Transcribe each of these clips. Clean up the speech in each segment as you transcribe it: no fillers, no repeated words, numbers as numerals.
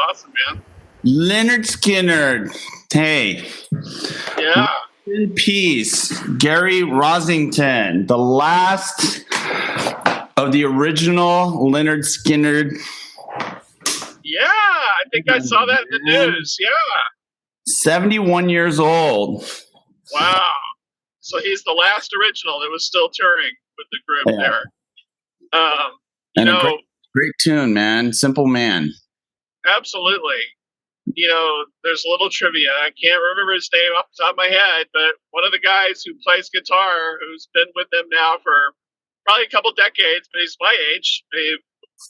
awesome, man. Leonard Skinner. Hey. Yeah. In peace, Gary Rosington, the last of the original Leonard Skinner. Yeah, I think I saw that in the news. Yeah. 71 years old. Wow. So he's the last original that was still touring with the group there. A great tune, man. Simple Man. Absolutely. There's a little trivia. I can't remember his name off the top of my head, but one of the guys who plays guitar, who's been with them now for probably a couple decades, but he's my age. He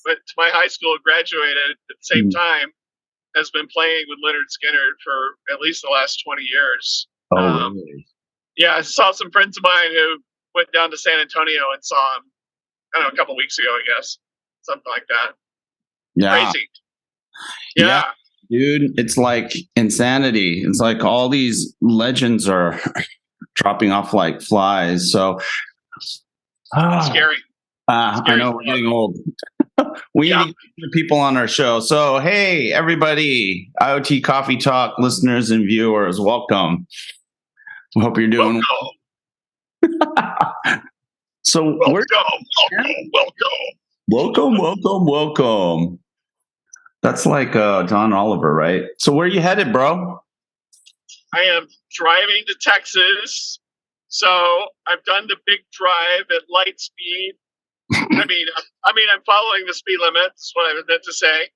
went to my high school, graduated at the same time, has been playing with Leonard Skinner for at least the last 20 years. Oh, really? Yeah, I saw some friends of mine who went down to San Antonio and saw him, I don't know, a couple weeks ago, I guess. Something like that. Yeah. Crazy. Yeah. Dude, it's like insanity. It's like all these legends are dropping off like flies. So scary. I know we're getting old. We need to get people on our show. So, hey, everybody, IoT Coffee Talk listeners and viewers, welcome. We hope you're doing well. So, welcome. That's like John Oliver, right? So where are you headed, bro? I am driving to Texas. So I've done the big drive at light speed. I mean, I'm following the speed limit. That's what I meant to say.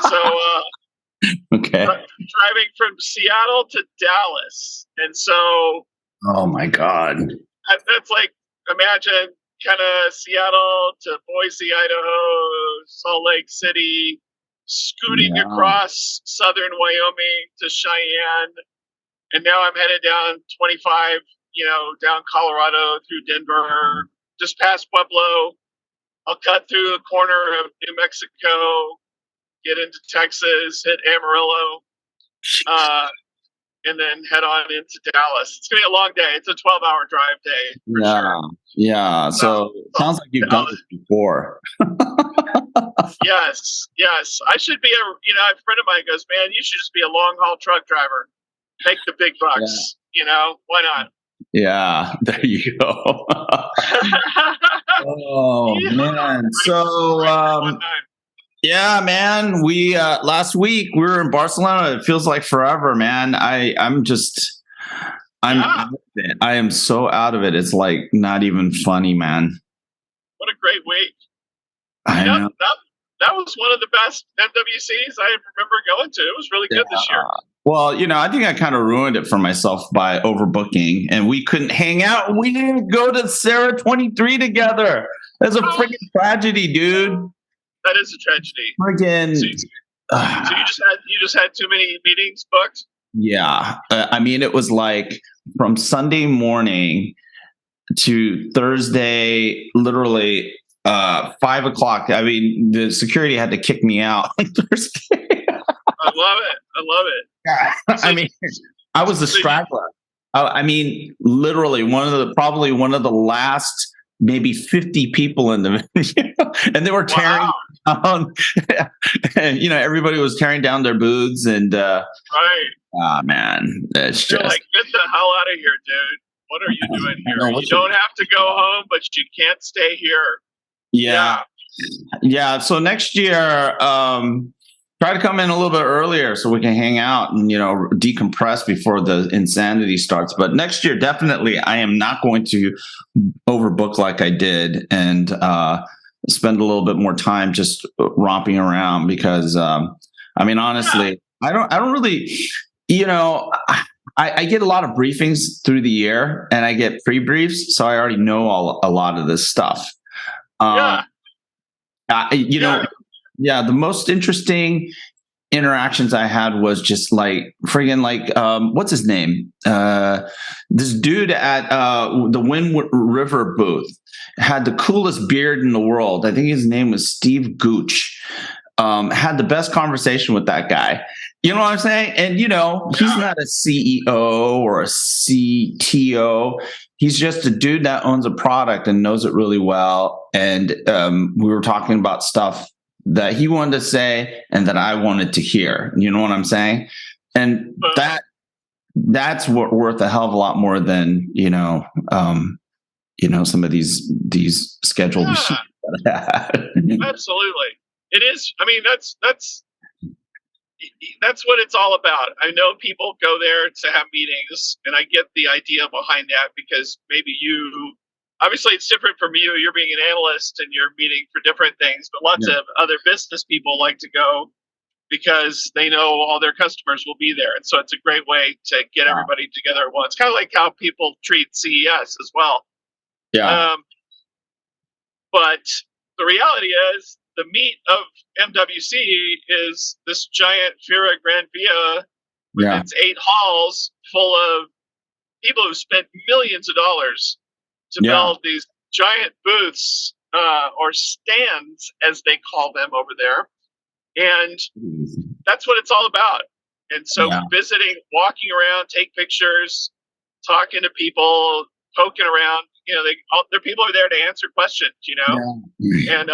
So, okay. Driving from Seattle to Dallas. And so... Oh, my God. That's like, imagine kind of Seattle to Boise, Idaho, Salt Lake City, scooting across southern Wyoming to Cheyenne, and now I'm headed down 25, down Colorado through Denver, just past Pueblo. I'll cut through the corner of New Mexico, get into Texas, hit Amarillo, and then head on into Dallas. It's going to be a long day. It's a 12-hour drive day. For sure. Yeah. So sounds like you've done this before. Yes. I should be a friend of mine goes, man, you should just be a long haul truck driver. Make the big bucks. Why not? Yeah, there you go. Oh, man. So, yeah, man, we, last week we were in Barcelona. It feels like forever, man. I am so out of it. It's like not even funny, man. What a great week. I know. That was one of the best MWCs I remember going to. It was really good this year. Well, I think I kind of ruined it for myself by overbooking, and we couldn't hang out. We didn't go to Sarah 23 together. That's a freaking tragedy, dude. That is a tragedy. Friggin'. So you just had too many meetings booked? Yeah. It was like from Sunday morning to Thursday, literally 5 o'clock. The security had to kick me out on Thursday. I love it. Yeah. I was a straggler. Literally probably one of the last maybe 50 people in the video, and they were tearing down. And everybody was tearing down their booths, and right. Ah, man, that's just like, get the hell out of here, dude. What are you doing here? You don't have to go home, but you can't stay here. Yeah. So next year, try to come in a little bit earlier so we can hang out and, decompress before the insanity starts. But next year, definitely, I am not going to overbook like I did and spend a little bit more time just romping around because, honestly, I don't really, I get a lot of briefings through the year and I get pre-briefs. So I already know a lot of this stuff. The most interesting interactions I had was just like what's his name? This dude at the Wind River booth had the coolest beard in the world. I think his name was Steve Gooch. Had the best conversation with that guy. You know what I'm saying? And, he's not a CEO or a CTO. He's just a dude that owns a product and knows it really well. And we were talking about stuff that he wanted to say and that I wanted to hear. You know what I'm saying? And that's worth a hell of a lot more than some of these scheduled machines. Absolutely, it is. I mean, that's what it's all about. I know people go there to have meetings, and I get the idea behind that, because maybe obviously it's different from you. You're being an analyst and you're meeting for different things, but lots of other business people like to go because they know all their customers will be there. And so it's a great way to get everybody together at once. Kind of like how people treat CES as well. Yeah. But the reality is, the meat of MWC is this giant Fira Gran Via with its 8 halls full of people who spent millions of dollars to build these giant booths, or stands, as they call them over there. And that's what it's all about. And so visiting, walking around, take pictures, talking to people, poking around, their people are there to answer questions, and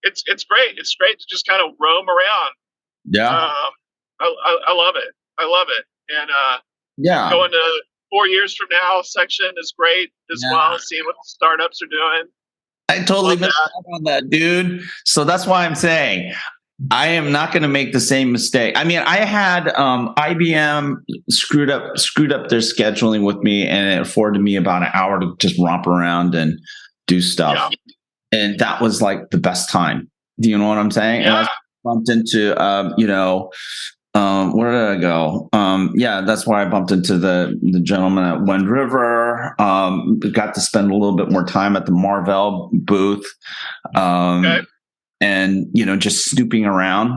it's great. It's great to just kind of roam around. Yeah. I love it. I love it. And going to 4 years from now section is great as well, seeing what the startups are doing. I totally missed out on that, dude. So that's why I'm saying I am not going to make the same mistake. I mean, I had IBM screwed up their scheduling with me, and it afforded me about an hour to just romp around and do stuff. Yeah. And that was like the best time. Do you know what I'm saying? Yeah. And I bumped into, where did I go? That's where I bumped into the gentleman at Wind River. Got to spend a little bit more time at the Marvell booth. And just snooping around,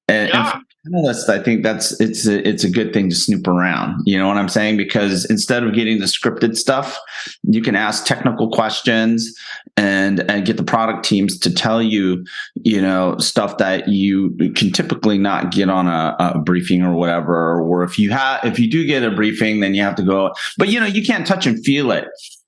and for analysts, I think it's a good thing to snoop around. You know what I'm saying? Because instead of getting the scripted stuff, you can ask technical questions and get the product teams to tell you, stuff that you can typically not get on a briefing or whatever. Or if you do get a briefing, then you have to go. But you can't touch and feel it.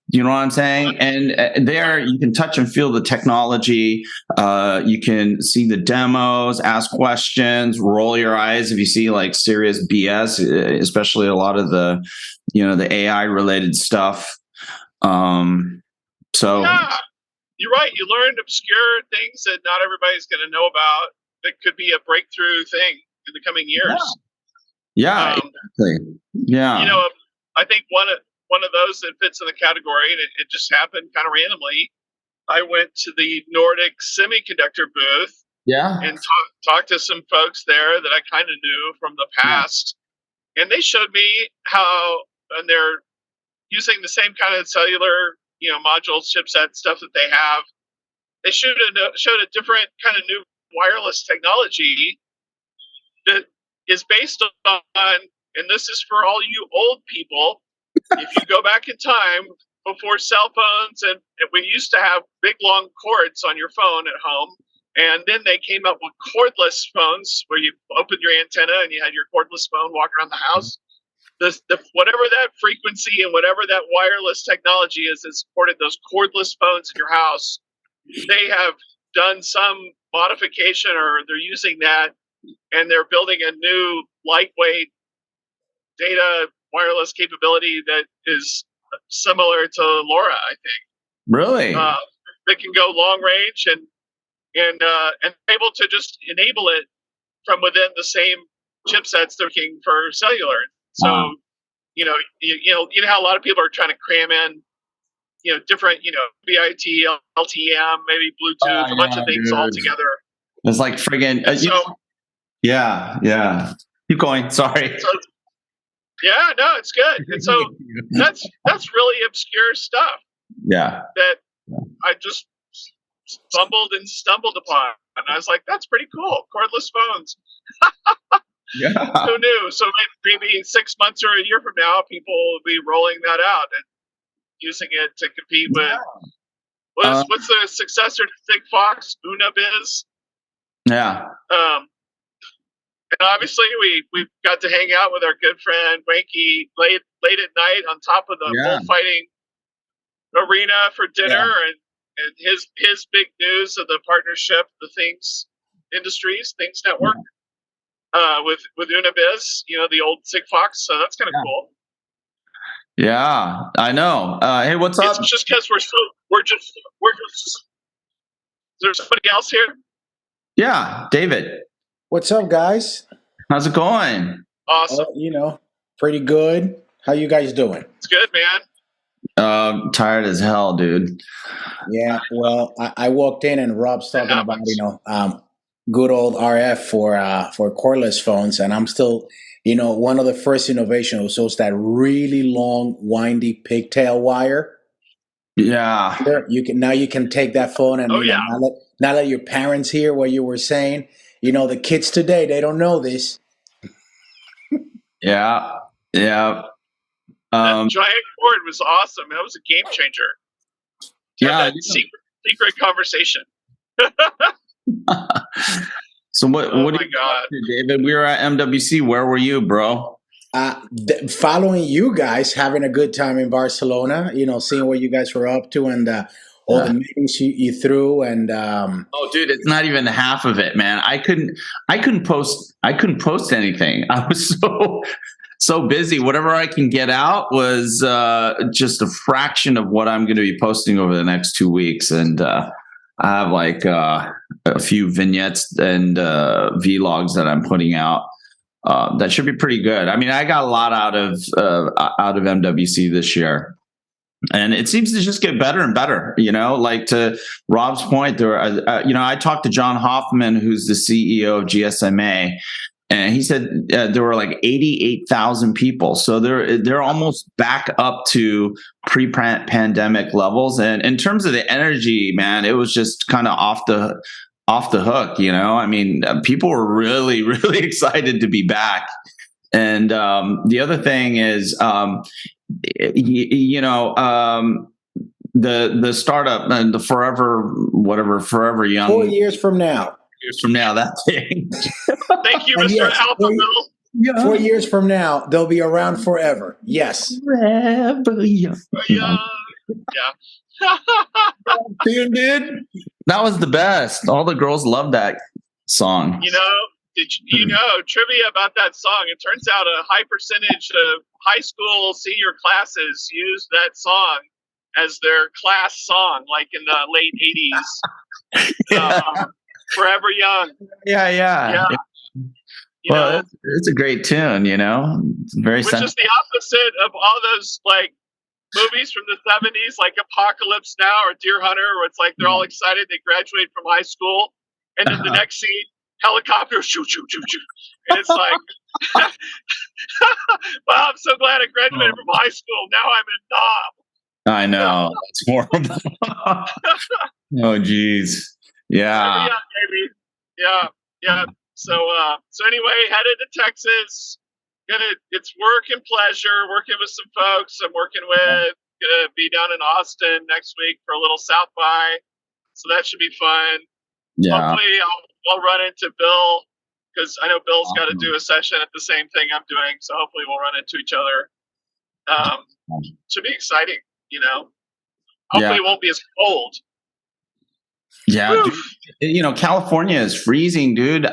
You know what I'm saying? And there you can touch and feel the technology. You can see the demos, ask questions, roll your eyes if you see like serious BS, especially a lot of the AI related stuff. So yeah, you're right. You learned obscure things that not everybody's going to know about that could be a breakthrough thing in the coming years. Yeah, exactly. Yeah. I think one of those that fits in the category, and it just happened kind of randomly. I went to the Nordic Semiconductor booth, and talked to some folks there that I kind of knew from the past, and they showed me how, and they're using the same kind of cellular, modules, chipset stuff that they have. They showed a different kind of new wireless technology that is based on, and this is for all you old people. If you go back in time before cell phones, and we used to have big long cords on your phone at home, and then they came up with cordless phones where you opened your antenna and you had your cordless phone walk around the house. Whatever that frequency and whatever that wireless technology is that supported those cordless phones in your house, they have done some modification, or they're using that, and they're building a new lightweight data wireless capability that is similar to LoRa, I think. Really? That can go long range and able to just enable it from within the same chipsets they're looking for cellular. So, you know how a lot of people are trying to cram in, different, BIT, LTM, maybe Bluetooth, a bunch of things all together. It's like friggin'. Yeah. Keep going. Sorry. So, yeah, no, it's good. And so that's really obscure stuff. Yeah. That I just stumbled upon, and I was like, "That's pretty cool." Cordless phones. Yeah. Who knew? So maybe 6 months or a year from now, people will be rolling that out and using it to compete with. What's the successor to Sigfox? Unabiz. Yeah. And obviously, we got to hang out with our good friend Wanky late at night on top of the bullfighting arena for dinner, and his big news of the partnership, the things Industries, Things Network, with Univiz, the old Sigfox. So that's kind of cool. Yeah, I know. Hey, what's up? It's just because we're just. Is there somebody else here? Yeah, David. What's up, guys? How's it going? Awesome. Pretty good. How you guys doing? It's good, man. Tired as hell, dude. Yeah. Well, I walked in and Rob's talking about good old RF for cordless phones, and I'm still. One of the first innovations was that really long, windy pigtail wire. Yeah. You can take that phone and not let your parents hear what you were saying. The kids today, they don't know this. Yeah. That giant cord was awesome. That was a game changer. That secret conversation. So what do you got, David? We were at MWC. Where were you, bro? Following you guys, having a good time in Barcelona. Seeing what you guys were up to and all the meetings you threw. And oh, dude, it's not even half of it, man. I couldn't post anything. I was so busy. Whatever I can get out was just a fraction of what I'm going to be posting over the next 2 weeks, and I have like a few vignettes and vlogs that I'm putting out that should be pretty good. I mean, I got a lot out of MWC this year, and it seems to just get better and better. Like to Rob's point, I talked to John Hoffman, who's the CEO of GSMA, and he said there were like 88,000 people. So they're almost back up to pre-pandemic levels. And in terms of the energy, man, it was just kind of off the hook. I mean, people were really, really excited to be back. And the other thing is, the startup and the forever young. 4 years from now. That thing. Thank you, Mr. Alphaville. 4 years from now, they'll be around forever. Yes. Forever young. Yeah. Dude, that was the best. All the girls loved that song. Did you know trivia about that song? It turns out a high percentage of high school senior classes use that song as their class song, like in the late 80s. Forever Young. Yeah. Well, it's a great tune, It's very which is the opposite of all those like movies from the 70s, like Apocalypse Now or Deer Hunter, where it's like they're all excited they graduate from high school, and then the next scene, helicopter, shoot, shoot, shoot, shoot. And it's like, wow, I'm so glad I graduated from high school. Now I'm in Knob. I know. It's horrible. Oh, geez. Yeah. Baby. Yeah. So anyway, headed to Texas. It's work and pleasure. Working with some folks I'm working with. Gonna be down in Austin next week for a little South by. So that should be fun. Yeah. Hopefully, I'll run into Bill because I know Bill's got to do a session at the same thing I'm doing. So hopefully, we'll run into each other. Should be exciting. Hopefully, it won't be as cold. Yeah, dude, California is freezing, dude.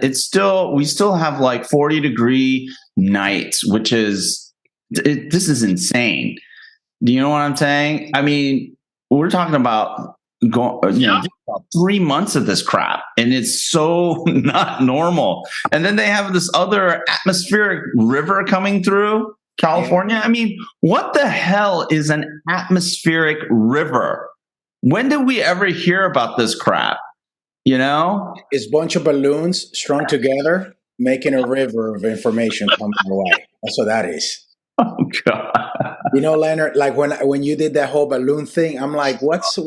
We still have like 40-degree nights, which is this is insane. Do you know what I'm saying? I mean, we're talking about about 3 months of this crap, and it's so not normal. And then they have this other atmospheric river coming through California. I mean, what the hell is an atmospheric river? When did we ever hear about this crap? It's a bunch of balloons strung together, making a river of information come our way. That's what that is. Oh God! Leonard, like when you did that whole balloon thing, I'm like, what should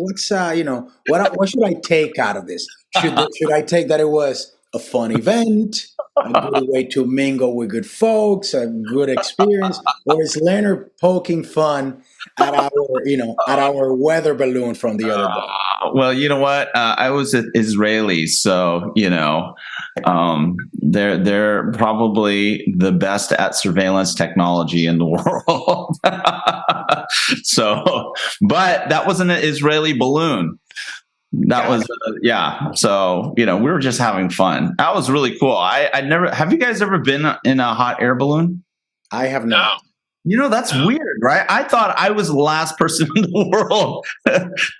I take out of this? Should I take that it was a fun event, a good way to mingle with good folks, a good experience, or is Leonard poking fun at our weather balloon from the other day? Well, you know what? I was Israeli, so they're probably the best at surveillance technology in the world. So, but that wasn't an Israeli balloon. That was So we were just having fun. That was really cool. I never. Have you guys ever been in a hot air balloon? I have not. That's weird, right? I thought I was the last person in the world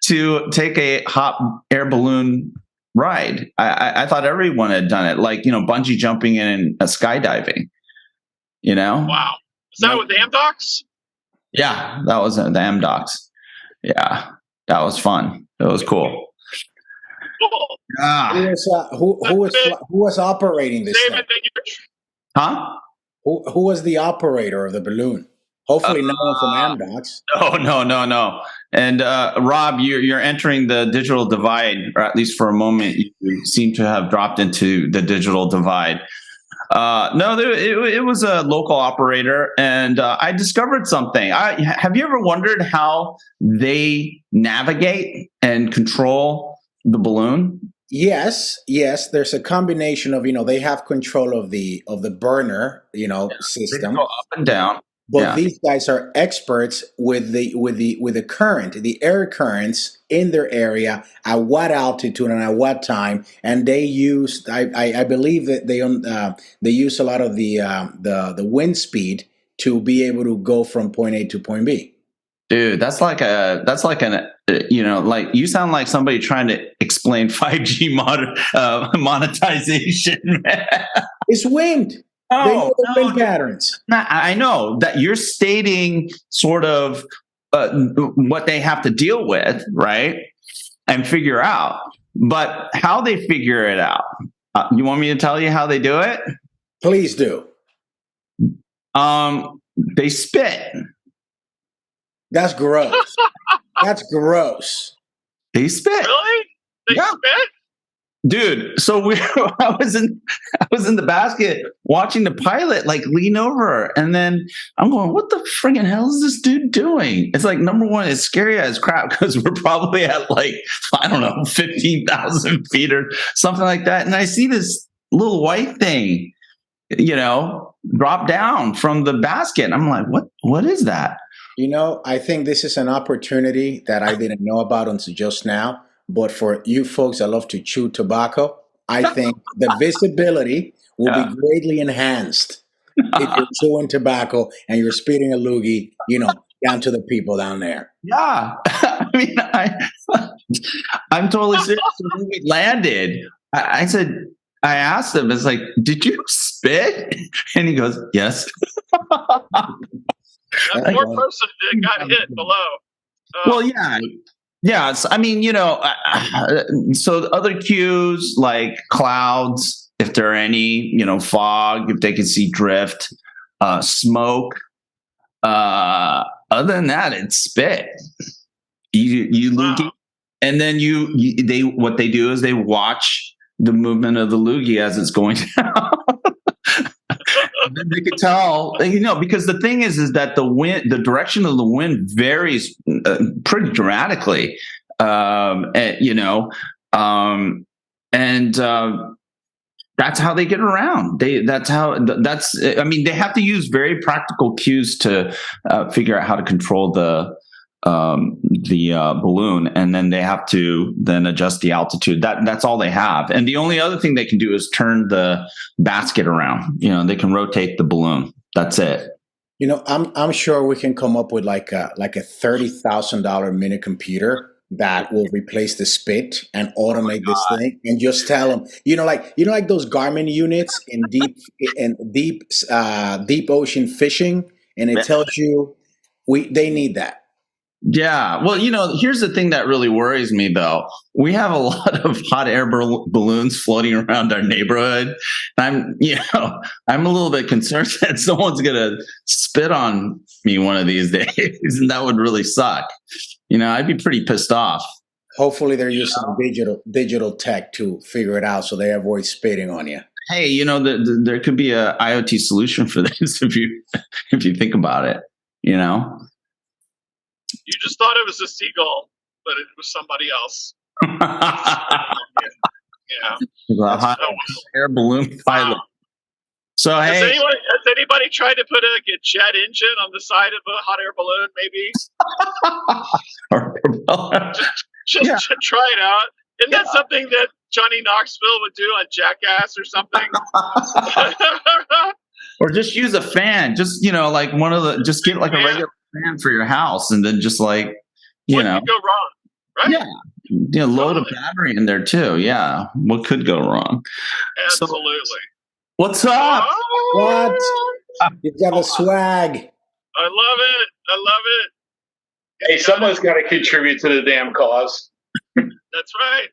to take a hot air balloon ride. I thought everyone had done it, like bungee jumping and skydiving. Wow. Is that with the Amdocs? Yeah, that was the Amdocs. Yeah, that was fun. It was cool. Cool. Who was operating this thing? Huh? Who was the operator of the balloon? Hopefully, no one from Amdocs. No. And Rob, you're entering the digital divide, or at least for a moment, you seem to have dropped into the digital divide. No, it was a local operator, and I discovered something. Have you ever wondered how they navigate and control the balloon? Yes. There's a combination of they have control of the burner system. They go up and down. But these guys are experts with the current, the air currents in their area at what altitude and at what time, and they use. I believe that they use a lot of the wind speed to be able to go from point A to point B. Dude, that's like like you sound like somebody trying to explain 5G monetization. It's wind. They know the wind patterns. I know that you're stating sort of what they have to deal with, right? And figure out. But how they figure it out? You want me to tell you how they do it? Please do. They spit. That's gross. That's gross. They spit. Really? They spit? Dude, so I was in the basket watching the pilot lean over, and then I'm going, what the friggin' hell is this dude doing? It's like, number one, it's scary as crap because we're probably at 15,000 feet or something like that. And I see this little white thing, drop down from the basket. And I'm like, what is that? I think this is an opportunity that I didn't know about until just now. But for you folks that love to chew tobacco, I think the visibility will be greatly enhanced if you're chewing tobacco and you're spitting a loogie, down to the people down there. Yeah. I mean, I'm totally serious. When we landed, I asked him, it's like, did you spit? And he goes, yes. That poor person got hit below. Well, yeah. Yes, I mean, so other cues like clouds, if there are any, fog, if they can see drift, smoke. Other than that, it's spit. You loogie, and then what they do is they watch the movement of the loogie as it's going down. They could tell, because the thing is that the direction of the wind varies pretty dramatically, that's how they get around. They have to use very practical cues to figure out how to control the balloon, and then they have to adjust the altitude. That's all they have. And the only other thing they can do is turn the basket around. They can rotate the balloon. That's it. I'm sure we can come up with like a $30,000 mini computer that will replace the spit and automate this thing, and just tell them, like those Garmin units in deep ocean fishing, and it tells you they need that. Yeah. Well, here's the thing that really worries me, though. We have a lot of hot air balloons floating around our neighborhood. I'm a little bit concerned that someone's going to spit on me one of these days, and that would really suck. I'd be pretty pissed off. Hopefully they're using digital tech to figure it out so they avoid spitting on you. Hey, there could be a IoT solution for this if you think about it, You just thought it was a seagull, but it was somebody else. Yeah. Hot air balloon pilot. So has anybody tried to put a jet engine on the side of a hot air balloon, maybe? just to try it out. Isn't that something that Johnny Knoxville would do on Jackass or something? Or just use a fan. Just, like one of the, just get like a regular fan for your house, and then just like, what could go wrong, right? Yeah. Load a battery in there too. Yeah. What could go wrong? Absolutely. So, what's up? What? You got the swag. I love it. Hey, someone's got to contribute to the damn cause. That's right.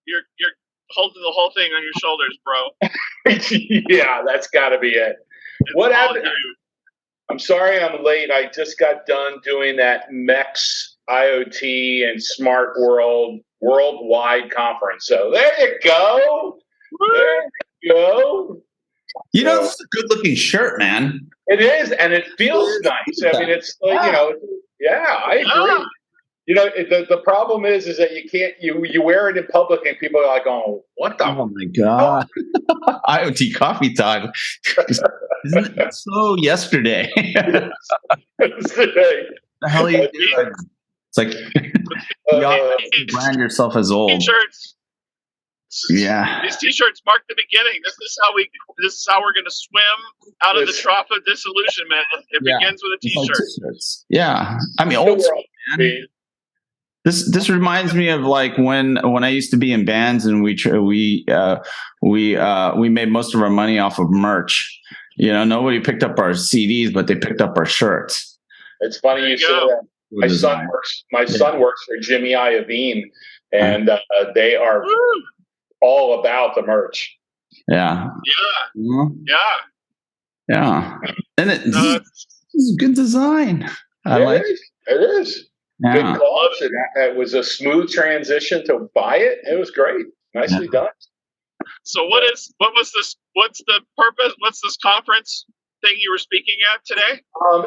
You're holding the whole thing on your shoulders, bro. Yeah, that's got to be it. What happened? I'm sorry I'm late. I just got done doing that MEX IoT and Smart World worldwide conference. So there you go. It's a good looking shirt, man. It is, and it feels nice. I mean, it's like, I agree. The problem is that you can't, you wear it in public and people are like, oh, what the? Oh my God. IoT Coffee Talk. Isn't it so yesterday? Yesterday. The hell are you doing? It's like, you brand yourself as old. T-shirts. Yeah. These T-shirts mark the beginning. This is how we're going to swim out of the trough of disillusionment. It begins with a T-shirt. Yeah. I mean, old school, man. This reminds me of like when I used to be in bands and we made most of our money off of merch. Nobody picked up our CDs, but they picked up our shirts. It's funny you say that. My son works for Jimmy Iovine, and they are all about the merch. Yeah. And this is good design. It is. Yeah. Good cause. It was a smooth transition to buy it. It was great. Nicely done. So what's the purpose? What's this conference thing you were speaking at today?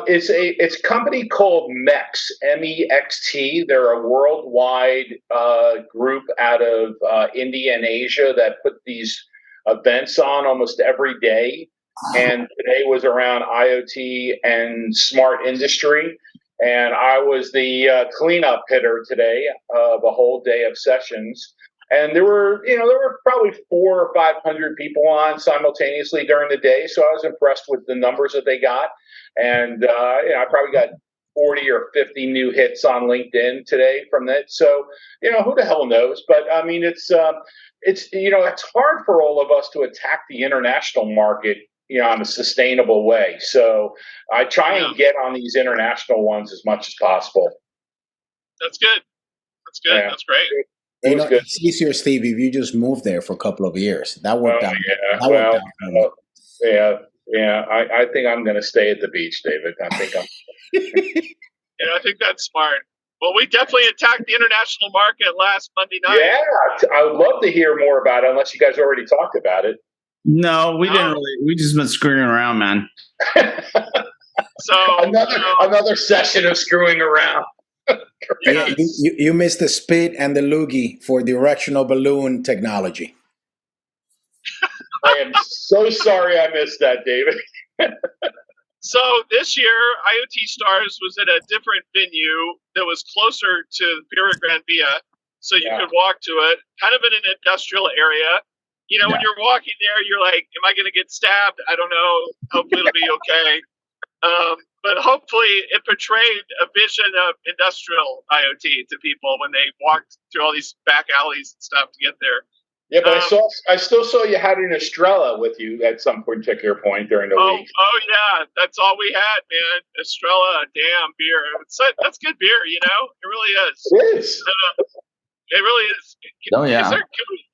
It's a company called MEX, MEXT. They're a worldwide group out of India and Asia that put these events on almost every day. And today was around IoT and smart industry. And I was the cleanup hitter today of a whole day of sessions. And there were probably 400 or 500 people on simultaneously during the day. So I was impressed with the numbers that they got. And, I probably got 40 or 50 new hits on LinkedIn today from that. So, who the hell knows? But I mean, it's hard for all of us to attack the international market, in a sustainable way. So I try and get on these international ones as much as possible. That's good. Yeah. That's great. It's easier, Steve, if you just moved there for a couple of years. That worked out. I think I'm going to stay at the beach, David. I think I think that's smart. Well, we definitely attacked the international market last Monday night. Yeah, I would love to hear more about it, unless you guys already talked about it. No, we didn't really. We just been screwing around, man. So another session of screwing around. You missed the spit and the loogie for directional balloon technology. I am so sorry I missed that, David. So this year, IoT Stars was at a different venue that was closer to Pura Gran Via, so you could walk to it, kind of in an industrial area. When you're walking there, you're like, am I going to get stabbed? I don't know. Hopefully it'll be okay. But hopefully it portrayed a vision of industrial IoT to people when they walked through all these back alleys and stuff to get there. Yeah, but I still saw you had an Estrella with you at some particular point during the week. Oh yeah, that's all we had, man. Estrella, damn beer. That's good beer, It really is. It is. It really is.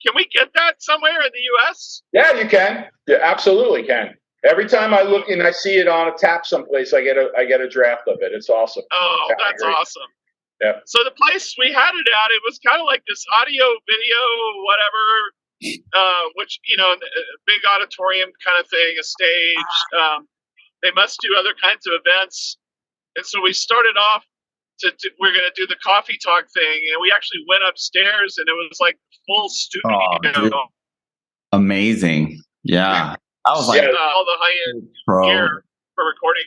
Can we get that somewhere in the U.S.? Yeah, you can. You absolutely can. Every time I look and I see it on a tap someplace, I get a draft of it. It's awesome. Oh, that's awesome. Yeah. So the place we had it at, it was kind of like this audio, video, whatever, which, a big auditorium kind of thing, a stage. They must do other kinds of events. And so we started off we're going to do the coffee talk thing. And we actually went upstairs and it was like full studio. Oh, amazing. Yeah. I was like, all the high-end gear for recording.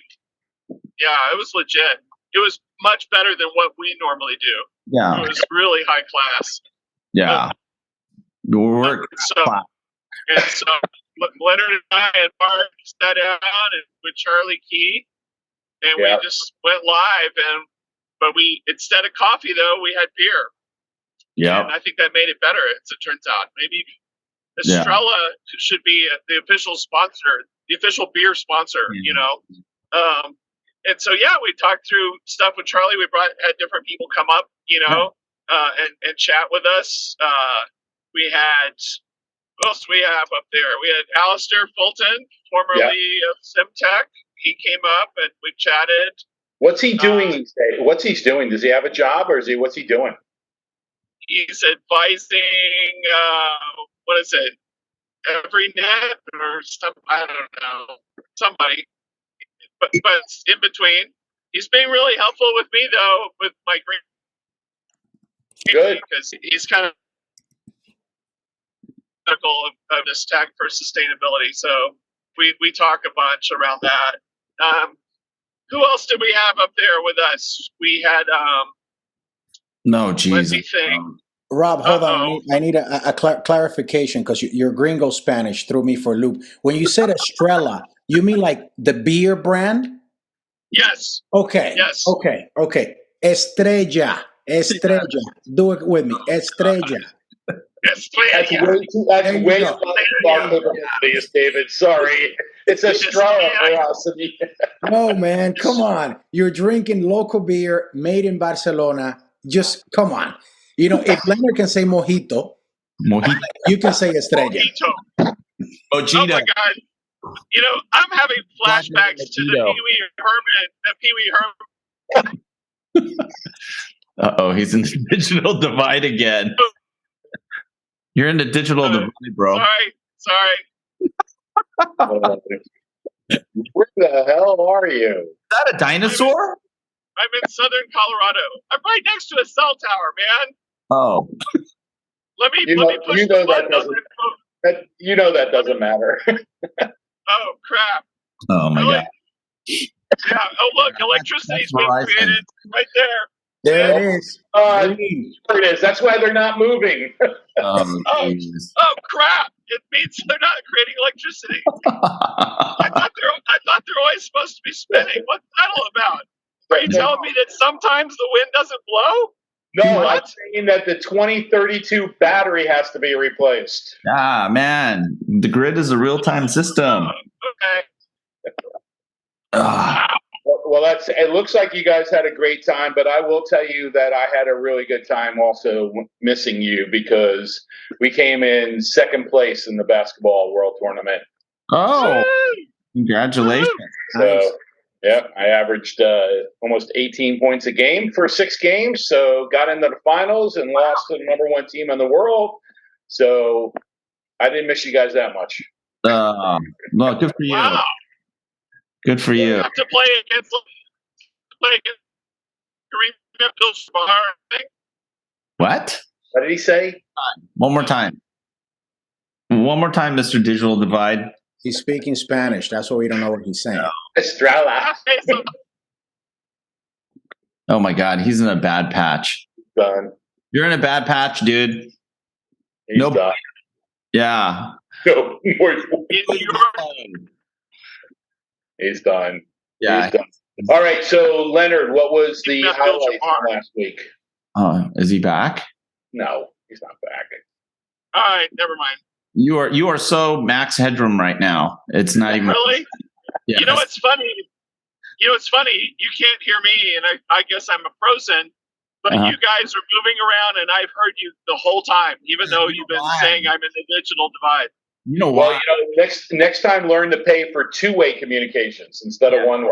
Yeah, it was legit. It was much better than what we normally do. Yeah. It was really high class. Yeah. Work. And so Leonard and I and Mark sat down and with Charlie Key, and we just went live. But we, instead of coffee though, we had beer. Yeah. And I think that made it better, as it turns out. Maybe Estrella should be the official sponsor, the official beer sponsor, you know. And so, we talked through stuff with Charlie. We had different people come up, you know, and chat with us. We had, what else we have up there? We had Alistair Fulton, formerly of Simtech. He came up and we chatted. What's he doing these days? What's he doing? Does he have a job, or what's he doing? He's advising, what is it? EveryNet or some, I don't know, somebody. But in between, he's been really helpful with me though, with my green. Good, because he's kind of critical of this tech for sustainability. So we talk a bunch around that. Who else did we have up there with us? We had no, geez. Let me think. Rob, hold on. I need a clarification because your gringo Spanish threw me for a loop. When you said Estrella, you mean like the beer brand? Yes. Okay. Yes. Okay. Estrella. Do it with me. Estrella. That's way too capabilities, David. Sorry. It's Estrella for us. No, man. Come on. You're drinking local beer made in Barcelona. Just come on. You know, if Leonard can say mojito, you can say Estrella. Mojito. Oh my God. You know, I'm having flashbacks to the Pee Wee Herman. Uh-oh, he's in the digital divide again. You're in the digital divide, bro. Sorry. Where the hell are you? Is that a dinosaur? I'm in southern Colorado. I'm right next to a cell tower, man. Oh. Let me push the button. That doesn't matter. Oh, crap. Oh, my God. Yeah. Oh, look, electricity's being created right there. There it is. There it is. That's why they're not moving. Oh, crap. It means they're not creating electricity. I thought they're always supposed to be spinning. What's that all about? Are you telling me that sometimes the wind doesn't blow? No, I'm saying that the 2032 battery has to be replaced. Ah, man. The grid is a real-time system. Okay. Well, it looks like you guys had a great time, but I will tell you that I had a really good time also missing you because we came in second place in the basketball world tournament. Oh, congratulations. So, I averaged almost 18 points a game for 6 games, so got into the finals and lost to the number 1 team in the world. So I didn't miss you guys that much. Well, good for you. Wow. Good for you. You have to play against Kareem Abdul-Jabbar, I think. What? What did he say? One more time. One more time, Mr. Digital Divide. He's speaking Spanish. That's why we don't know what he's saying. Estrella. Oh, my God. He's in a bad patch. Done. You're in a bad patch, dude. He's done. Yeah. No. He's done. Yeah. He's done. All right. So, Leonard, what was the highlight from last week? Is he back? No, he's not back. All right. Never mind. You are so max headroom right now. It's not even really. Yes. You know what's funny? You can't hear me, and I guess I'm frozen. But you guys are moving around, and I've heard you the whole time, even though you've been saying I'm in the digital divide. You know why? Well, next time, learn to pay for 2-way communications instead of 1-way.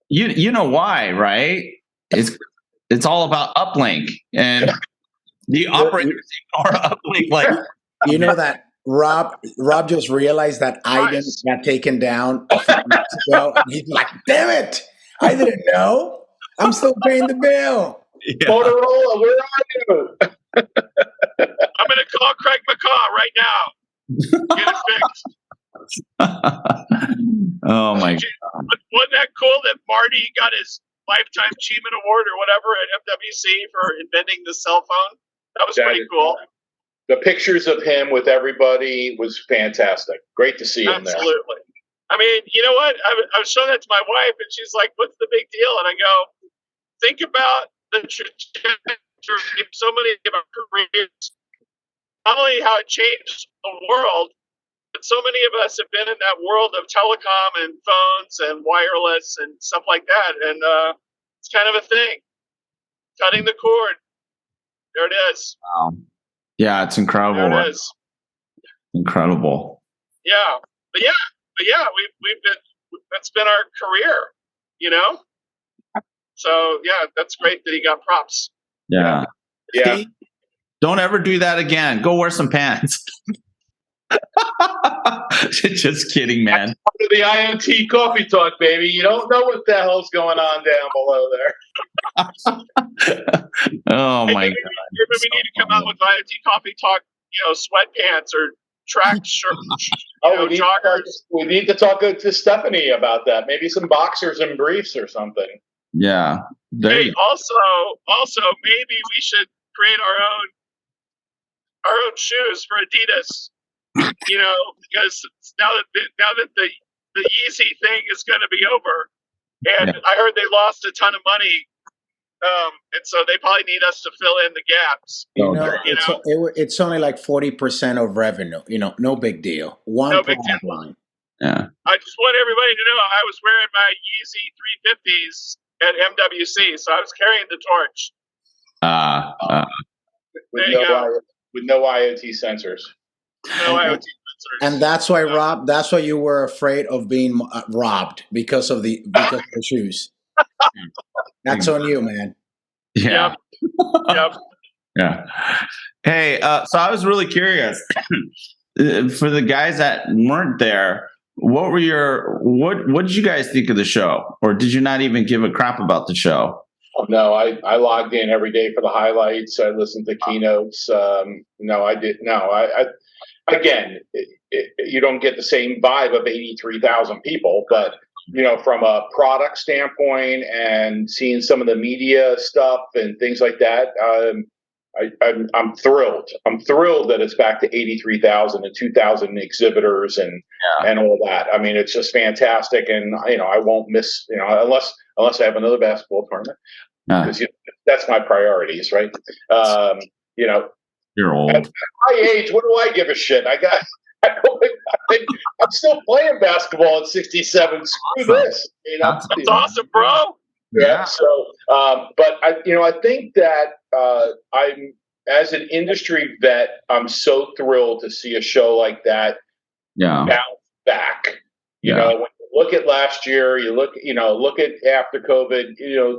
You know why, right? It's all about uplink, and the operators ignore uplink. Like you know that Rob just realized that item got taken down a few months ago, and he's like, "Damn it! I didn't know. I'm still paying the bill." Yeah. Motorola, where are you? I'm going to call Craig McCaw right now. Get it fixed. Oh my God! Wasn't that cool that Marty got his lifetime achievement award or whatever at MWC for inventing the cell phone. That was pretty cool. The pictures of him with everybody was fantastic. Great to see him there. Absolutely. I mean, you know what? I was showing that to my wife, and she's like, "What's the big deal?" And I go, "Think about the trajectory of so many of our careers. Not only how it changed the world, but so many of us have been in that world of telecom and phones and wireless and stuff like that. And it's kind of a thing. Cutting the cord. There it is. Wow. Yeah, it's incredible. There it is. Incredible. Yeah, but we've been. That's been our career, you know. So yeah, that's great that he got props. Yeah. Yeah. Don't ever do that again. Go wear some pants. Just kidding, man. The IoT Coffee Talk, baby. You don't know what the hell's going on down below there. Oh my God! Maybe we need to come out with IoT Coffee Talk, sweatpants or track shirts, joggers. We need to talk to Stephanie about that. Maybe some boxers and briefs or something. Yeah. Hey, also, maybe we should create our own shoes for Adidas. Because now that the Yeezy thing is going to be over, and I heard they lost a ton of money, and so they probably need us to fill in the gaps. It's only like 40% of revenue. No big deal. No big deal. Line. Yeah. I just want everybody to know I was wearing my Yeezy 350s at MWC, so I was carrying the torch. With no IoT sensors. No IoT sensors. And that's why, Rob. That's why you were afraid of being robbed because of the shoes. That's on you, man. Yeah. Yep. Yeah. Hey, so I was really curious for the guys that weren't there. What did you guys think of the show, or did you not even give a crap about the show? Oh, no, I logged in every day for the highlights. I listened to keynotes. No, I did. No, again, you don't get the same vibe of 83,000 people, but from a product standpoint and seeing some of the media stuff and things like that, I'm thrilled. I'm thrilled that it's back to 83,000 and 2,000 exhibitors and all that. I mean, it's just fantastic, and I won't miss unless I have another basketball tournament, because that's my priorities, right? You're old. At my age, what do I give a shit? I'm still playing basketball at 67. Screw this. That's awesome, bro. Yeah. So, but I think that I'm, as an industry vet, I'm so thrilled to see a show like that bounce back. You know, when you look at last year, you look at after COVID.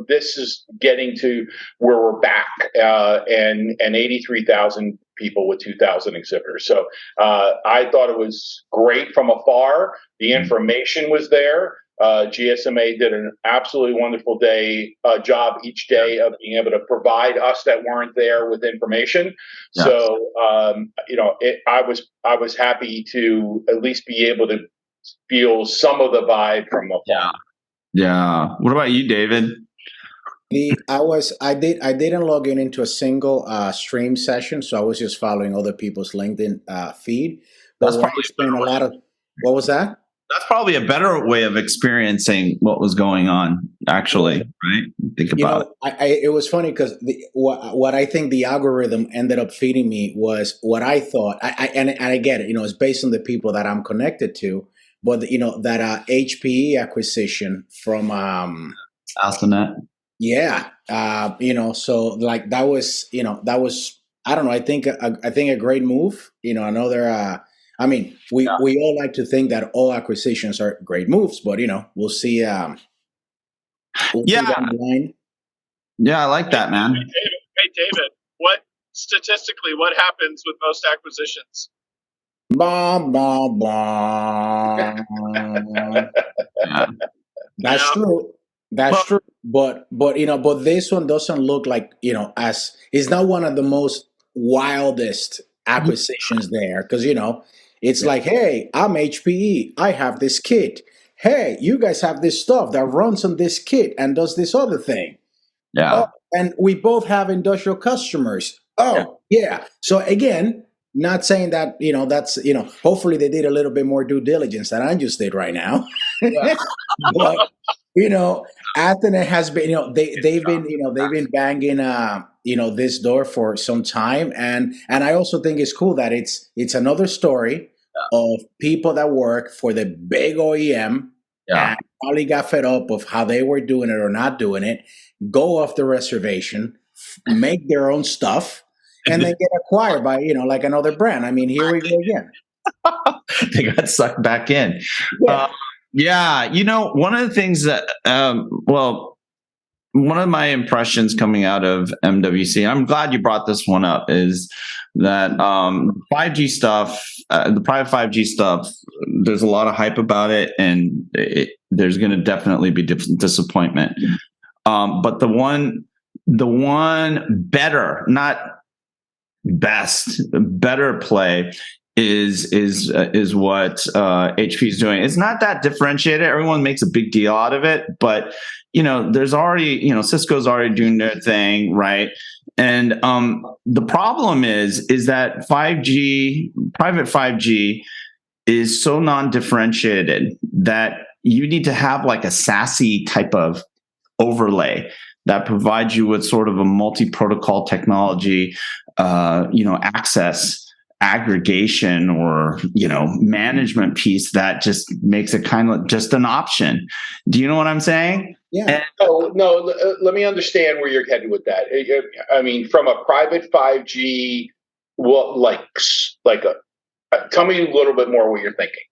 This is getting to where we're back, and 83,000 people with 2,000 exhibitors. So I thought it was great from afar. The information was there. GSMA did an absolutely wonderful job each day of being able to provide us that weren't there with information. Yes. So I was happy to at least be able to feel some of the vibe from afar. Yeah. What about you, David? I didn't log into a single stream session, so I was just following other people's LinkedIn feed. But that's probably spent a lot of. What was that? That's probably a better way of experiencing what was going on, actually, right? Think about it. It was funny because what I think the algorithm ended up feeding me was what I thought. And I get it. It's based on the people that I'm connected to. But that HPE acquisition from Alcinet. Yeah. So like that was I don't know. I think a great move. Another. We all like to think that all acquisitions are great moves, but we'll see. See down the line. Yeah, I like that, man. Hey, David. What happens with most acquisitions? Bah, bah, bah. That's true. That's true. But this one doesn't look like as it's not one of the most wildest acquisitions there, because it's like, hey, I'm HPE, I have this kit, hey, you guys have this stuff that runs on this kit and does this other thing. Yeah. Oh, and we both have industrial customers. Oh, yeah. So again, not saying that, that's, hopefully they did a little bit more due diligence than I just did right now. Yeah. But, Athena has been, they've been banging, this door for some time. And I also think it's cool that it's another story of people that work for the big OEM and probably got fed up of how they were doing it or not doing it, go off the reservation, make their own stuff, and then get acquired by, like another brand. I mean, here we go again. They got sucked back in. Yeah. One of the things that, one of my impressions coming out of MWC, I'm glad you brought this one up, is that 5G stuff, the private 5G stuff, there's a lot of hype about it, and there's going to definitely be disappointment. But the one better, not best, better play is what HP is doing. It's not that differentiated. Everyone makes a big deal out of it, but there's already, Cisco's already doing their thing, right? And the problem is that 5G, private 5G, is so non-differentiated that you need to have like a SASE type of overlay that provides you with sort of a multi-protocol technology, access, aggregation, or management piece that just makes it kind of just an option. Do you know what I'm saying? Yeah. No. Let me understand where you're headed with that. I mean, from a private 5G, tell me a little bit more what you're thinking.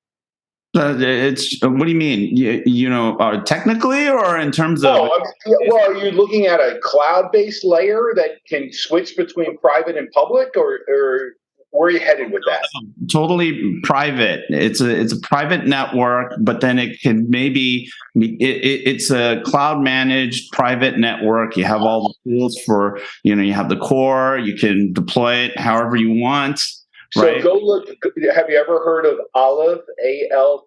It's what do you mean? Technically, or in terms of? Are you looking at a cloud-based layer that can switch between private and public, or where are you headed with that? Totally private. It's a private network, but then it can it's a cloud managed private network. You have all the tools for, you have the core, you can deploy it however you want. So right? Go look. Have you ever heard of Aleph, ALEF?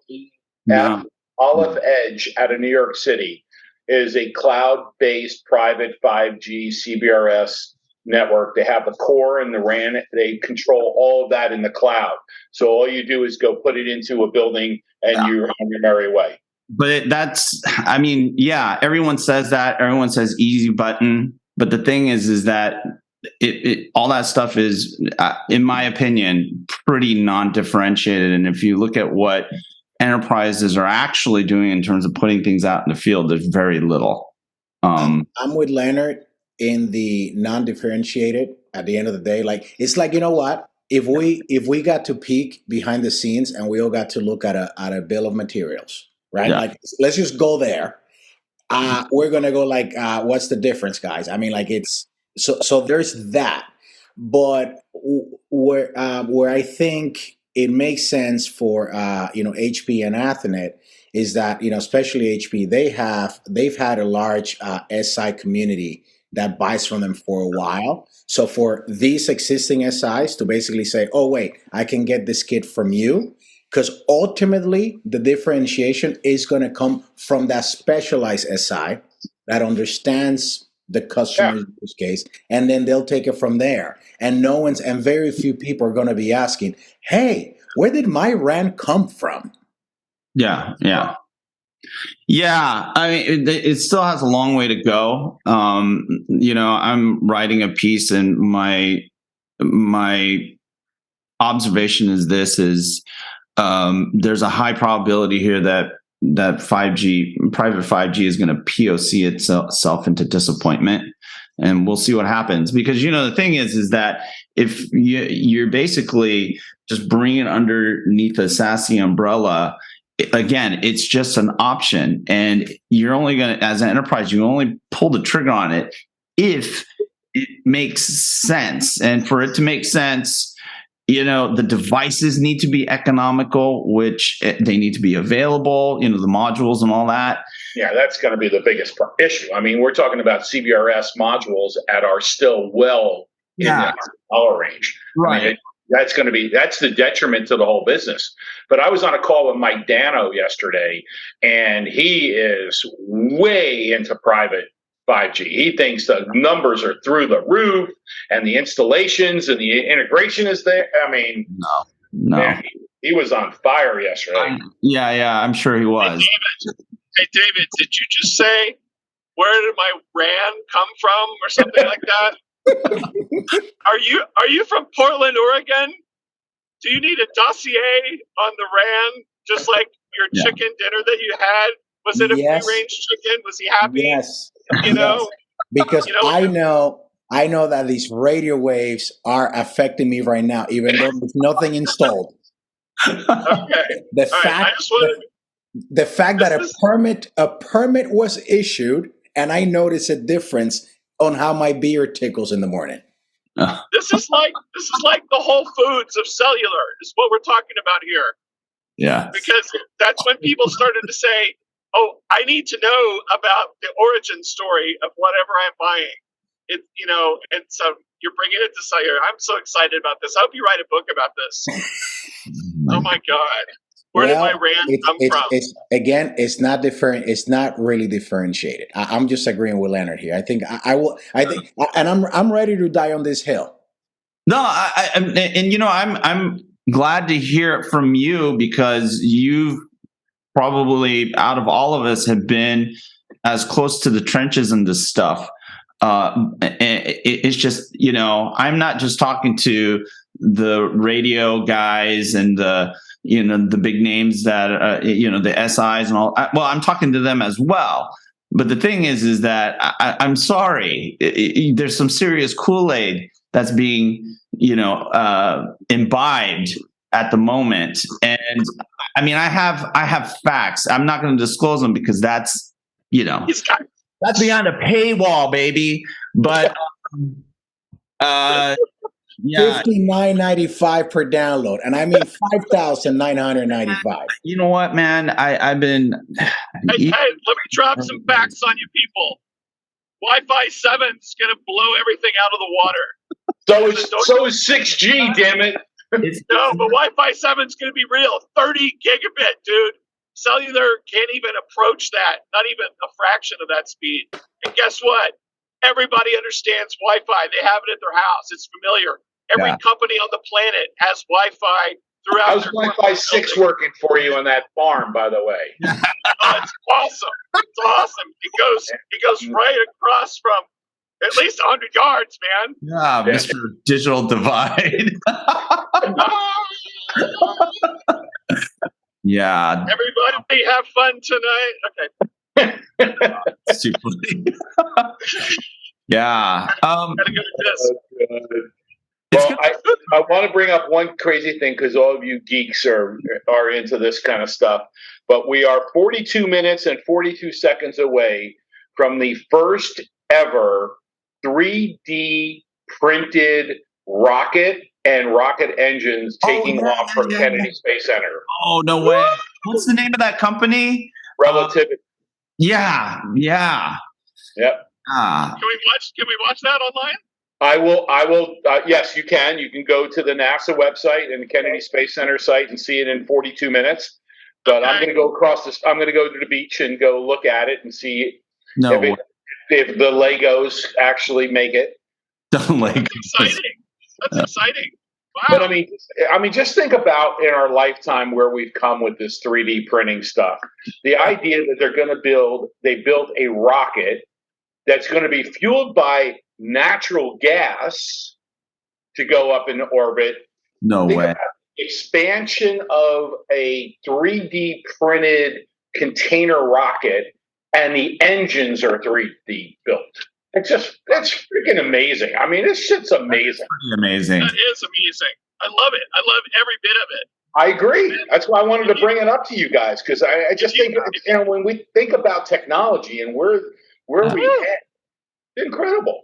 No. Aleph Edge out of New York City is a cloud-based private 5G CBRS network. They have the core and the RAN. They control all of that in the cloud. So all you do is go put it into a building and you're on your merry way. But everyone says that. Everyone says easy button. But the thing is that it all that stuff is, in my opinion, pretty non-differentiated. And if you look at what enterprises are actually doing in terms of putting things out in the field, there's very little. I'm with Leonard in the non-differentiated. At the end of the day, it's like, you know what? If we got to peek behind the scenes and we all got to look at a bill of materials, right? Yeah. Let's just go there. We're gonna go what's the difference, guys? I mean, it's so there's that. But where I think it makes sense for HP and Athernet is that especially HP, they've had a large SI community that buys from them for a while. So for these existing SIs to basically say, oh wait, I can get this kit from you, because ultimately the differentiation is going to come from that specialized SI that understands the customer's use case, and then they'll take it from there. And very few people are going to be asking, hey, where did my RAN come from? Yeah. I mean, it still has a long way to go. I'm writing a piece, and my observation is there's a high probability here that 5G, private 5G, is going to POC itself into disappointment, and we'll see what happens. Because the thing is that if you're basically just bringing it underneath a SASE umbrella, again, it's just an option, and you're only going to, as an enterprise, you only pull the trigger on it if it makes sense. And for it to make sense, the devices need to be economical, which they need to be available, the modules and all that. Yeah, that's going to be the biggest issue. I mean, we're talking about CBRS modules at our still in that dollar range. Right. I mean, That's the detriment to the whole business. But I was on a call with Mike Dano yesterday, and he is way into private 5G. He thinks the numbers are through the roof, and the installations and the integration is there. I mean, no. Man, he was on fire yesterday. Yeah, I'm sure he was. Hey, David, did you just say, where did my RAN come from, or something like that? Are you from Portland, Oregon? Do you need a dossier on the RAN, just like your chicken dinner that you had? Was it a free-range chicken? Was he happy? Yes. You know? Because I know that these radio waves are affecting me right now, even though there's nothing installed. Okay. The fact that a permit was issued, and I noticed a difference on how my beer tickles in the morning. This is like the Whole Foods of cellular is what we're talking about here. Yeah. Because that's when people started to say, "Oh, I need to know about the origin story of whatever I'm buying." And so you're bringing it to cellular. I'm so excited about this. I hope you write a book about this. Oh my God. Where did my RAN come from? It's not different. It's not really differentiated. I'm just agreeing with Leonard here. I think I'm ready to die on this hill. No, I'm glad to hear it from you, because you've probably, out of all of us, have been as close to the trenches in this stuff. It's just, I'm not just talking to the radio guys and the big names that, the SIs and all. Well, I'm talking to them as well. But the thing is that I'm sorry, there's some serious Kool-Aid that's being, imbibed at the moment. And I mean, I have facts. I'm not going to disclose them because that's, that's beyond a paywall, baby. But $59.95 per download, and I mean $5,995. You know what, man? I've been. Hey, let me drop some facts on you people. Wi-Fi 7 is going to blow everything out of the water. So is 6G. Damn it! No, but Wi-Fi 7 is going to be real. 30 gigabit, dude. Cellular can't even approach that. Not even a fraction of that speed. And guess what? Everybody understands Wi-Fi. They have it at their house. It's familiar. Every company on the planet has Wi-Fi throughout. How's Wi-Fi 6 working for you on that farm, by the way? It's awesome. It's awesome. It goes right across from at least 100 yards, man. Yeah, Mr. Digital Divide. Yeah. Everybody have fun tonight. Okay. Super. Yeah. Gotta go to this. Well, I want to bring up one crazy thing, because all of you geeks are into this kind of stuff. But we are 42 minutes and 42 seconds away from the first ever 3D printed rocket and rocket engines taking off from Kennedy Space Center. Oh, no way. What's the name of that company? Relativity. Yeah. Yep. Can we watch that online? I will. Yes, you can. You can go to the NASA website and the Kennedy Space Center site and see it in 42 minutes. But I'm going to go across this. I'm going to go to the beach and go look at it and see if the Legos actually make it. The Legos. That's exciting. That's exciting. Wow. But I mean, just think about in our lifetime where we've come with this 3D printing stuff. The idea that they built a rocket that's going to be fueled by natural gas to go up in orbit. No way. Expansion of a 3D printed container rocket, and the engines are 3D built. That's freaking amazing. I mean, this shit's amazing. Pretty amazing. That is amazing. I love it. I love every bit of it. I agree. That's why I wanted to bring it up to you guys, because I just think, when we think about technology and where we head, it's incredible.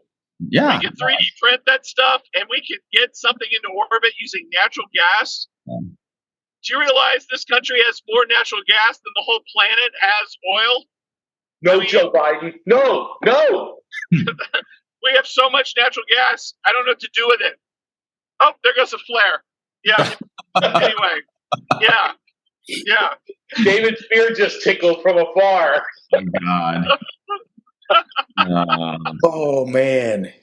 Yeah. We can 3D print that stuff, and we can get something into orbit using natural gas. Do you realize this country has more natural gas than the whole planet has oil? Joe Biden. No. We have so much natural gas, I don't know what to do with it. Oh, there goes a flare. Yeah. Anyway. Yeah. David's beard just tickled from afar. Oh, God. Oh man.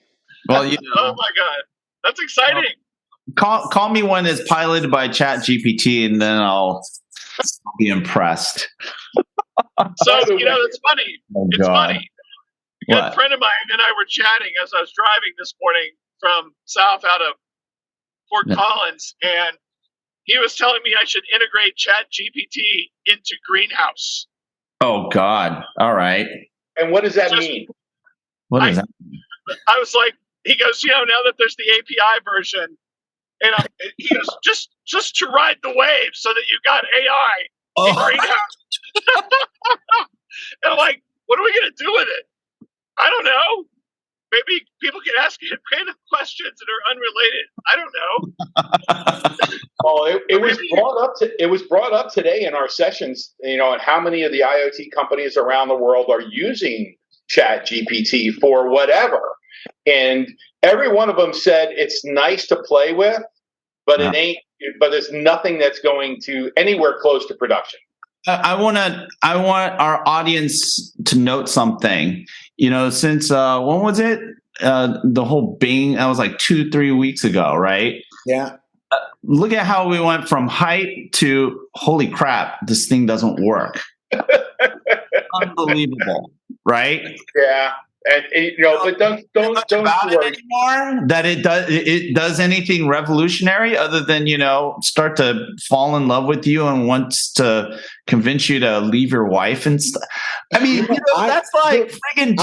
Well, Oh my God, that's exciting. Call me when it's piloted by ChatGPT, and then I'll be impressed. So it's funny. It's funny. A good friend of mine and I were chatting as I was driving this morning from south out of Fort Collins, and he was telling me I should integrate ChatGPT into Greenhouse. Oh God! All right. And what does that mean? What does that mean? I was like, he goes, now that there's the API version, and he goes, just to ride the wave so that you got AI in Greenhouse. And I'm like, what are we gonna do with it? I don't know. Maybe people can ask it random questions that are unrelated. I don't know. Oh, it was brought up today in our sessions. And how many of the IoT companies around the world are using ChatGPT for whatever, and every one of them said it's nice to play with, but it ain't. But there's nothing that's going to anywhere close to production. I want our audience to note something. Since when was it? The whole Bing. That was like 2-3 weeks ago, right? Yeah. Look at how we went from hype to holy crap, this thing doesn't work. Unbelievable, right? Yeah. And but don't about it anymore. That it does anything revolutionary other than start to fall in love with you and wants to convince you to leave your wife and stuff. I mean, that's like friggin'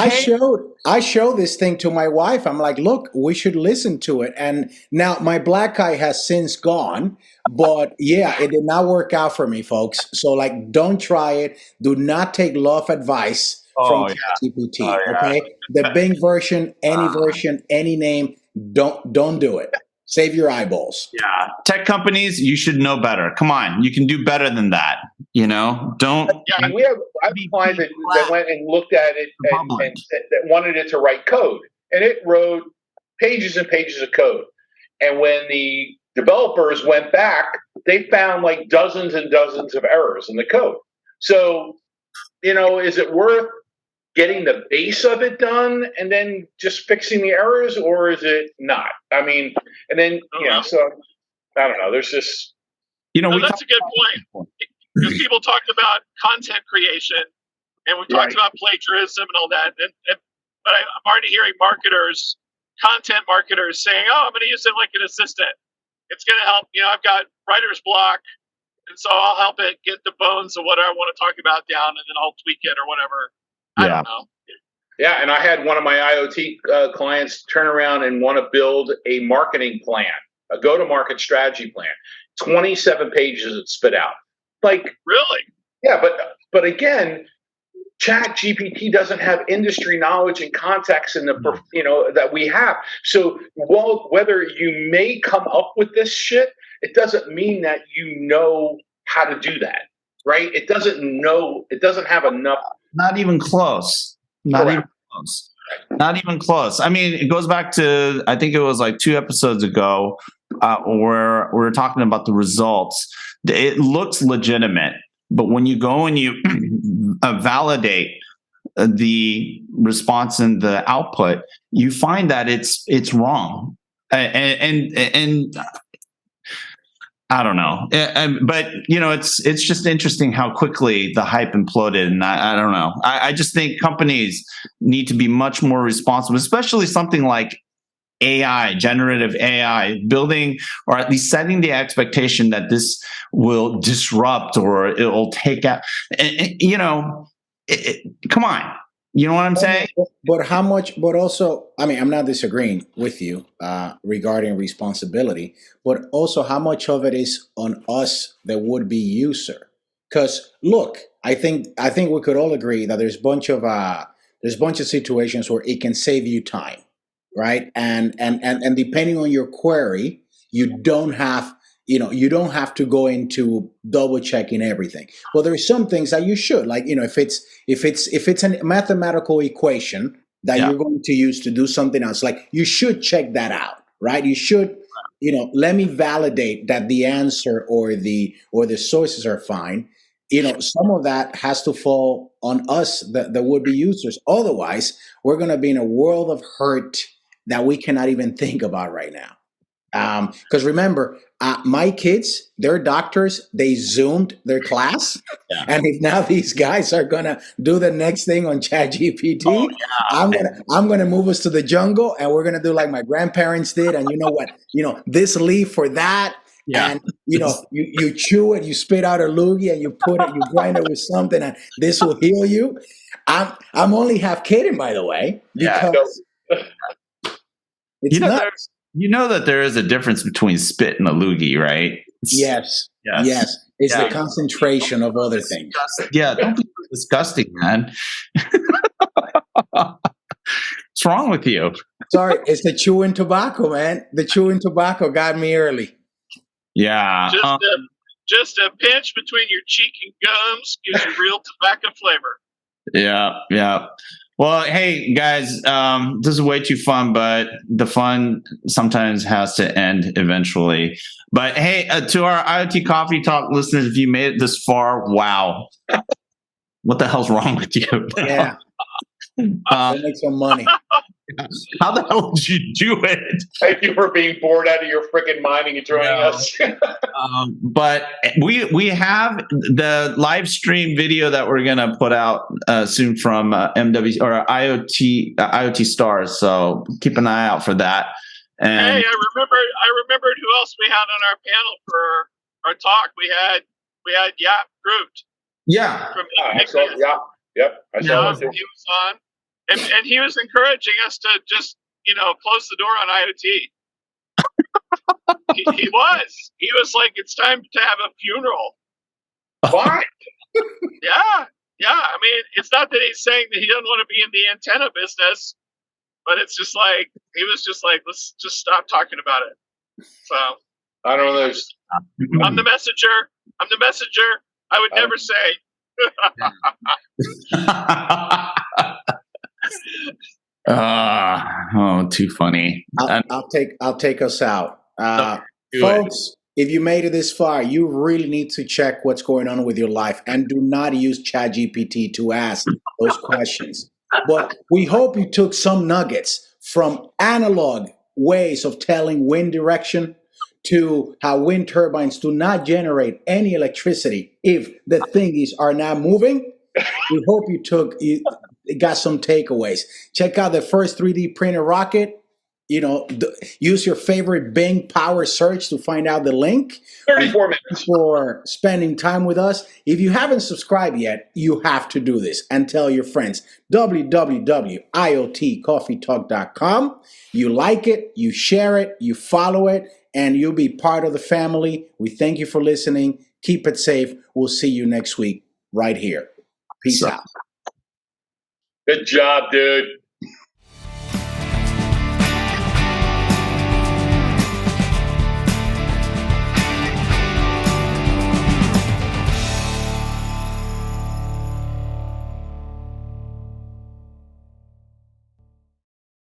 I showed this thing to my wife. I'm like, look, we should listen to it. And now my black eye has since gone, but yeah, it did not work out for me, folks. So don't try it. Do not take love advice from ChatGPT. Okay, the Bing version, any name, don't do it. Save your eyeballs. Yeah, tech companies, you should know better. Come on, you can do better than that. Don't. Yeah, I have clients that went and looked at it and that wanted it to write code, and it wrote pages and pages of code. And when the developers went back, they found like dozens and dozens of errors in the code. So, is it worth getting the base of it done and then just fixing the errors, or is it not? I mean, and then so I don't know. There's just that's a good point, because people talked about content creation and we talked about plagiarism and all that, but I'm already hearing content marketers saying, "Oh, I'm going to use it like an assistant. It's going to help. I've got writer's block, and so I'll help it get the bones of what I want to talk about down, and then I'll tweak it or whatever." I don't know. Yeah, and I had one of my IoT clients turn around and want to build a marketing plan, a go-to-market strategy plan. 27 pages it spit out. Like, really? Yeah, but again, ChatGPT doesn't have industry knowledge and context in the that we have. So whether you may come up with this shit, it doesn't mean that you know how to do that, right? It doesn't have enough. Not even close. Not even close. I mean, it goes back to, I think it was like 2 episodes ago, where we were talking about the results. It looks legitimate, but when you go and you validate the response and the output, you find that it's wrong. And I don't know, but it's just interesting how quickly the hype imploded, and I don't know. I just think companies need to be much more responsible, especially something like AI, generative AI, building or at least setting the expectation that this will disrupt or it will take out. Come on. You know what I'm saying? But how much, but also, I mean, I'm not disagreeing with you regarding responsibility, but also how much of it is on us, the would-be user? Because look, I think we could all agree that there's a bunch of situations where it can save you time, right? And depending on your query, you don't have to go into double checking everything. Well, there's some things that you should, like, if it's a mathematical equation that you're going to use to do something else, like, you should check that out, right? You should let me validate that the answer or the sources are fine. Some of that has to fall on us, the would-be users. Otherwise, we're going to be in a world of hurt that we cannot even think about right now. Because remember, my kids, they're doctors. They Zoomed their class, and if now these guys are gonna do the next thing on ChatGPT, I'm gonna move us to the jungle, and we're gonna do like my grandparents did. And you know what? This leaf for that, and you chew it, you spit out a loogie, and you grind it with something, and this will heal you. I'm only half kidding, by the way, because it's nuts. You know that there is a difference between spit and a loogie, right? Yes. It's the concentration of other things. Yeah, don't be disgusting, man. What's wrong with you? Sorry, it's the chewing tobacco, man. The chewing tobacco got me early. Yeah. Just a pinch between your cheek and gums gives you real tobacco flavor. Yeah. Well, hey guys, this is way too fun, but the fun sometimes has to end eventually. But hey, to our IoT Coffee Talk listeners, if you made it this far, wow. What the hell's wrong with you? Yeah. Make some money. How the hell did you do it? Thank you for being bored out of your freaking mind and joining us. But we have the live stream video that we're gonna put out soon from MWC or IoT Stars. So keep an eye out for that. And hey, I remembered who else we had on our panel for our talk. We had Yap Groot. Yeah. Yep. I saw him. He was on. And he was encouraging us to just, close the door on IoT. he was. He was like, it's time to have a funeral. What? Yeah. I mean, it's not that he's saying that he doesn't want to be in the antenna business, but it's just like, he was just like, let's just stop talking about it. So. I don't know. I'm the messenger. I would never say. Too funny. I'll take us out. Folks, if you made it this far, you really need to check what's going on with your life and do not use ChatGPT to ask those questions. But we hope you took some nuggets from analog ways of telling wind direction to how wind turbines do not generate any electricity if the thingies are not moving. We hope you got some takeaways. Check out the first 3D printer rocket. Use your favorite Bing power search to find out the link. 34 minutes. For spending time with us. If you haven't subscribed yet, you have to do this and tell your friends. www.iotcoffeetalk.com. You like it, you share it, you follow it, and you'll be part of the family. We thank you for listening. Keep it safe. We'll see you next week right here. Peace out. Good job, dude.